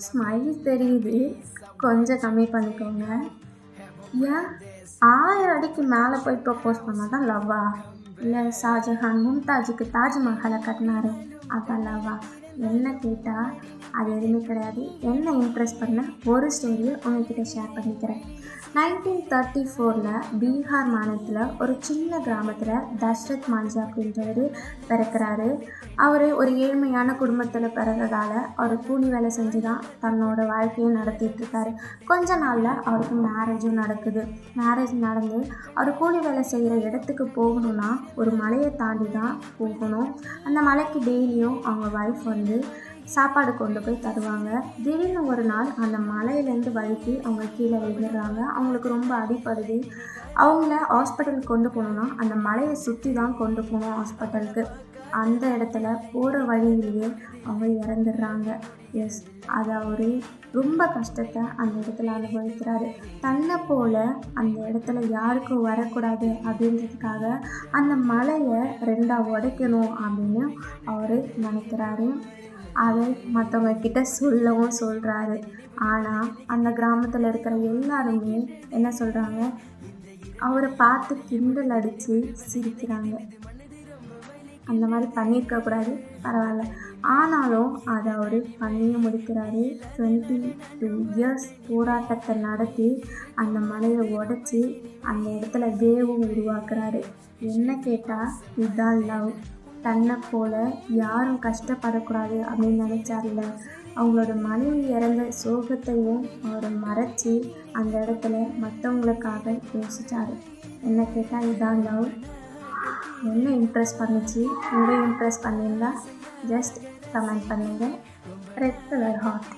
Smile தெரியுது, கொஞ்சம் கம்மி பண்ணிக்கோங்க. ஏன் 1000 அடிக்கு மேலே போய் ப்ரப்போஸ் பண்ணால் தான் லவ்வா? இல்லை ஷாஜஹான் மும்தாஜுக்கு தாஜ்மஹாலை கட்டினாரு அதான் லவ்வா? என்ன கேட்டால் அது எதுவுமே கிடையாது. என்ன இம்ப்ரெஸ் பண்ண ஒரு ஸ்டோரியை உங்ககிட்ட ஷேர் பண்ணிக்கிறேன். 1934 பீகார் மாநிலத்தில் ஒரு சின்ன கிராமத்தில் தஷ்ரத் மாஞ்சி அப்படின்றவர் பிறக்கிறாரு. அவர் ஒரு ஏழ்மையான குடும்பத்தில் பிறந்ததால் அவர் கூலி வேலை செஞ்சு தான் தன்னோட வாழ்க்கையை நடத்திட்டுருக்காரு. கொஞ்ச நாளில் அவருக்கு மேரேஜும் நடக்குது. மேரேஜ் நடந்து அவர் கூலி வேலை செய்கிற இடத்துக்கு போகணுன்னா ஒரு மலையை தாண்டி தான் போகணும். அந்த மலைக்கு டெய்லியும் அவங்க ஒய்ஃப் சாப்பாடு கொண்டு போய் தருவாங்க. திடீர்னு ஒரு நாள் அந்த மலையிலேருந்து வழுக்கி அவங்க கீழே விழுந்துடுறாங்க. அவங்களுக்கு ரொம்ப அடிப்படுது. அவங்கள ஹாஸ்பிட்டலுக்கு கொண்டு போகணுன்னா அந்த மலையை சுற்றி தான் கொண்டு போகணும் ஹாஸ்பிட்டலுக்கு. அந்த இடத்துல போகிற வழியிலேயே அவங்க இறந்துடுறாங்க. எஸ், அதை அவர் ரொம்ப கஷ்டத்தை அந்த இடத்துல அனுபவிக்கிறாரு. தன்னை போல் அந்த இடத்துல யாருக்கும் வரக்கூடாது அப்படின்றதுக்காக அந்த மலையை 2ஆக உடைக்கணும் அப்படின்னு அவர் நினைக்கிறாரு. அதை மற்றவங்க கிட்ட சொல்லவும் சொல்கிறாரு. ஆனால் அந்த கிராமத்தில் இருக்கிற எல்லாருமே என்ன சொல்கிறாங்க, அவரை பார்த்து கிண்டல் அடித்து சிரிக்கிறாங்க. அந்த மாதிரி பண்ணியிருக்கக்கூடாது, பரவாயில்ல. ஆனாலும் அதை அவர் பண்ணியே முடிக்கிறாரு. 22 இயர்ஸ் போராட்டத்தை நடத்தி அந்த மலையை உடச்சி அந்த இடத்துல வேவும் உருவாக்குறாரு. என்ன கேட்டால் இதுதான் லவ். தன்னை போல் யாரும் கஷ்டப்படக்கூடாது அப்படின்னு நினச்சார்ல, அவங்களோட மனைவி இறந்த சோகத்தையும் அவரை மறைச்சி அந்த இடத்துல மற்றவங்களுக்காக யோசித்தார். என்ன கேட்டால் இதுதான் லவ். என்ன இம்ப்ரெஸ் பண்ணிச்சு? உங்களை இம்ப்ரெஸ் பண்ணியிருந்தா ஜஸ்ட் கமெண்ட் பண்ணுங்கள். Red colour heart.